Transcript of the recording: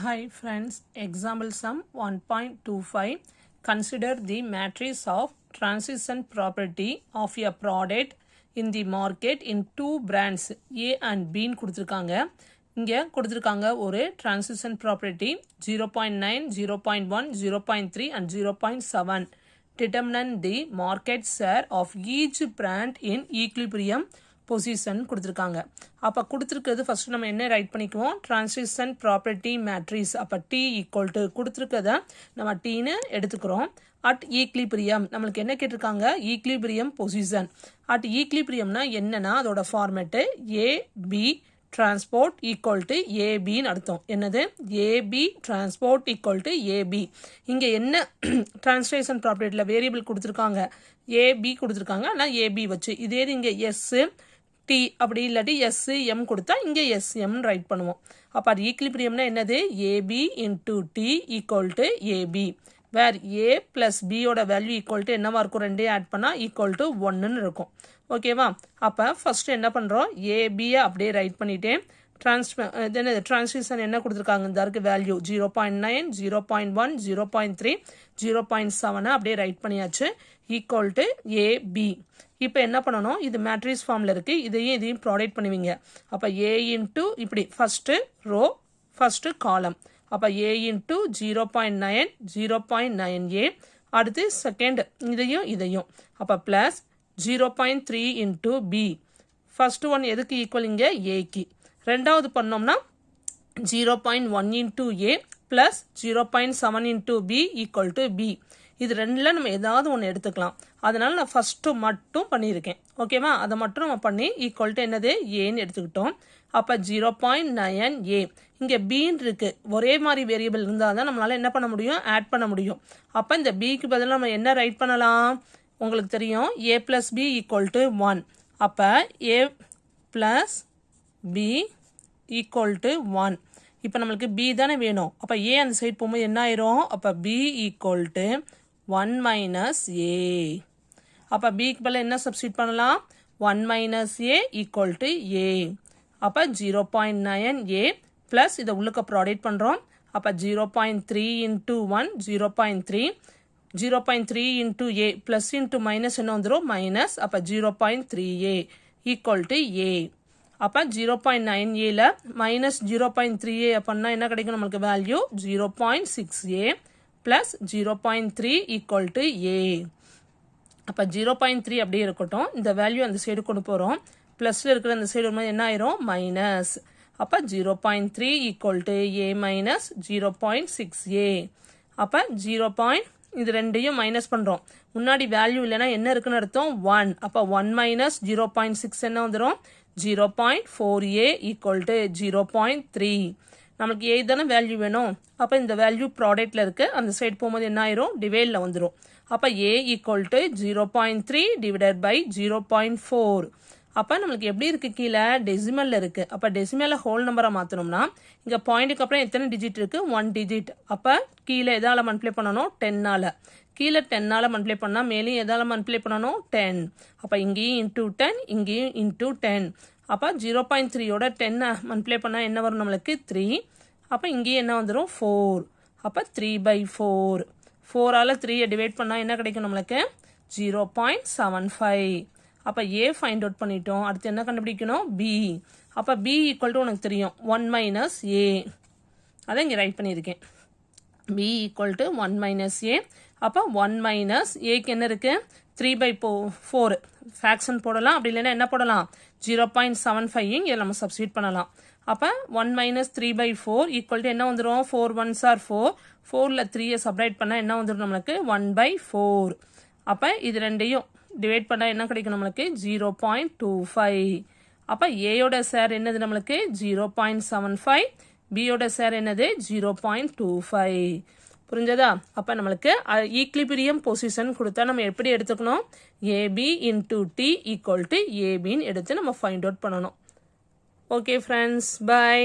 Hi friends, example sum 1.25. Consider the matrix of transition property of a product in the market in two brands A and B கொடுத்திருக்காங்க. இங்க கொடுத்திருக்காங்க ஒரு transition property 0.9, 0.1, 0.3 and 0.7. Determine the market share of each brand in equilibrium position கொடுத்துருக்காங்க. அப்போ கொடுத்துருக்கிறது first நம்ம என்ன right பண்ணிக்குவோம், டிரான்சிஷன் ப்ராப்பர்ட்டி மேட்ரிக்ஸ். அப்போ டி ஈக்குவல் டு கொடுத்துருக்கத நம்ம டீன்னு எடுத்துக்கிறோம். அட் ஈக்லிபிரியம் நம்மளுக்கு என்ன கேட்டிருக்காங்க, ஈக்லிபிரியம் பொசிஷன். அட் ஈக்லிபிரியம்னா என்னன்னா அதோட format AB transport equal to ஏபின்னு அர்த்தம். என்னது, AB transport equal to AB. இங்கே என்ன டிரான்ஸ்லேஷன் ப்ராப்பர்ட்டியில் வேரியபிள் கொடுத்துருக்காங்க, ஏபி கொடுத்துருக்காங்க. ஆனால் ஏபி வச்சு இதே இங்கே எஸ்ஸு டி அப்படி இல்லாட்டி எஸ் எம் கொடுத்தா இங்கே எஸ்எம் ரைட் பண்ணுவோம். அப்போ அது ஈக்லிபிரியம்னா என்னது, AB into D equal to AB, where A plus பியோட வேல்யூ ஈக்குவல் டு என்னவா இருக்கும், ரெண்டே ஆட் பண்ணால் ஈக்குவல் டு ஒன்னுன்னு இருக்கும். ஓகேவா? அப்போ ஃபர்ஸ்ட் என்ன பண்ணுறோம், ஏபியை அப்படியே ரைட் பண்ணிட்டேன். டிரான்சிஷன் என்ன கொடுத்துருக்காங்க, இந்த இருக்கு வேல்யூ 0.9, 0.1, 0.3, 0.7 அப்படியே ரைட் பண்ணியாச்சு. Equal to AB. இப்போ என்ன பண்ணணும், இது மேட்ரிக்ஸ் ஃபார்மில் இருக்குது, இதையும் ப்ராடக்ட் பண்ணுவீங்க. அப்போ ஏ இன்ட்டு இப்படி ஃபஸ்ட்டு ரோ ஃபஸ்ட்டு காலம். அப்போ ஏ இன்ட்டு 0.9, 0.9 ஏ. அடுத்து செகண்ட் இதையும். அப்போ plus 0.3 into B. First one எதுக்கு ஈக்குவல், இங்கே ஏக்கு. ரெண்டாவது பண்ணோம்னா 0.1 into A plus 0.7 into B equal to B. இது ரெண்டில் நம்ம ஏதாவது ஒன்று எடுத்துக்கலாம். அதனால நான் ஃபஸ்ட்டு மட்டும் பண்ணியிருக்கேன். ஓகேவா? அதை மட்டும் நம்ம பண்ணி ஈக்குவல் டு என்னது, ஏன்னு எடுத்துக்கிட்டோம். அப்போ 0.9 ஏ. இங்கே பின்னு இருக்கு, ஒரே மாதிரி வேரியபிள் இருந்தால் தான் நம்மளால் என்ன பண்ண முடியும், ஆட் பண்ண முடியும். அப்போ இந்த பிக்கு பதிலாக நம்ம என்ன ரைட் பண்ணலாம், உங்களுக்கு தெரியும், ஏ ப்ளஸ் பி ஈக்குவல் டு 1. அப்போ ஏ ப்ளஸ் பி ஈக்குவல் டு 1. இப்போ நம்மளுக்கு பி தானே வேணும். அப்போ ஏ அந்த சைட் போகும்போது என்ன ஆயிரும், அப்போ பி ஈக்குவல் டு 1 மைனஸ் ஏ. அப்போ பிக்கு பதில் என்ன சப்ஸ்டிட் பண்ணலாம், 1 minus A equal to a. அப்போ 0.9 ஏ ப்ளஸ் இதை உள்ளுக்க ப்ராடக்ட் பண்ணுறோம். அப்போ 0.3 into 1 0.3, 0.3 into A plus into minus என்ன வந்துடும், மைனஸ். அப்போ 0.3 ஏ ஈக்குவல் டு ஏ. அப்போ 0.9 ஏல மைனஸ் 0.3 ஏ அப்படின்னா என்ன கிடைக்கும் நம்மளுக்கு value, 0.6 a plus 0.3 equal to a. அப்போ 0.3 அப்படியே இருக்கட்டும், இந்த வேல்யூ அந்த சைடு கொண்டு போகிறோம். ப்ளஸில் இருக்கிற அந்த சைடு வரும்போது என்ன ஆயிரும், மைனஸ். அப்போ 0.3 ஈக்குவல் டு ஏ மைனஸ் 0.6 ஏ. அப்போ இது ரெண்டையும் மைனஸ் பண்ணுறோம். முன்னாடி வேல்யூ இல்லைன்னா என்ன இருக்குன்னு அர்த்தம், 1. அப்போ 1 மைனஸ் 0.6 என்ன வந்துடும், 0.4 ஏ ஈக்குவல் டு 0.3. நமக்கு ஏ தானே வேல்யூ வேணும். அப்போ இந்த வேல்யூ ப்ராடக்டில் இருக்குது, அந்த சைடு போகும்போது என்ன ஆயிரும், டிவைடில் வந்துடும். அப்போ ஏ ஈக்குவல் டு 0.3 டிவைடட் பை 0.4. அப்போ நம்மளுக்கு எப்படி இருக்குது, கீழே டெசிமலில் இருக்குது. அப்போ டெசிமலில் ஹோல் நம்பரை மாற்றணும்னா இங்கே பாயிண்ட்டுக்கு அப்புறம் எத்தனை டிஜிட் இருக்குது, 1 டிஜிட். அப்போ கீழே எதால் மல்டிப்ளை பண்ணணும், 10ஆல். கீழே 10ஆல் மல்டிப்ளை பண்ணால் மேலேயும் எதால் மல்டிப்ளை பண்ணணும், 10. அப்போ இங்கேயும் இன்டூ 10, இங்கேயும் இன்டூ 10. அப்போ 0.3யோட 10 மல்டிப்ளை பண்ணால் என்ன வரும் நம்மளுக்கு, 3. அப்போ இங்கேயும் என்ன வந்துடும், 4. அப்போ 3/4. 4ஆல் 3யை டிவைட் பண்ணால் என்ன கிடைக்கும் நம்மளுக்கு, 0.75. அப்போ ஏ ஃபைண்ட் அவுட் பண்ணிட்டோம். அடுத்து என்ன கண்டுபிடிக்கணும், பி. அப்போ பி ஈக்குவல் டு உனக்கு தெரியும் 1 மைனஸ் ஏ. அதை இங்கே ரைட் பண்ணியிருக்கேன். பி ஈக்குவல் டு 1 மைனஸ் ஏ. அப்போ 1 மைனஸ் ஏக்கு என்ன இருக்குது, 3/4 ஃப்ராக்ஷன் போடலாம். அப்படி இல்லைன்னா என்ன போடலாம், 0.75 இங்கே நம்ம சப்ஸ்டிட் பண்ணலாம். அப்போ 1 மைனஸ் 3/4 ஈக்குவல் டு என்ன வந்துடும், 4 1s are 4. 4ல் 3யை சப்ரைட் பண்ணால் என்ன வந்துடும் நம்மளுக்கு, 1/4. அப்போ இது ரெண்டையும் டிவைட் பண்ணால் என்ன கிடைக்கும் நம்மளுக்கு, 0.25. அப்போ ஏயோட ஷேர் என்னது நம்மளுக்கு, 0.75. பியோட ஷேர் என்னது, 0.25. புரிஞ்சதா? அப்போ நம்மளுக்கு ஈக்லிபிரியம் பொசிஷன் கொடுத்தா நம்ம எப்படி எடுத்துக்கணும், AB into D equal to ஏபின்னு எடுத்து நம்ம ஃபைண்ட் அவுட் பண்ணணும். Okay friends, by.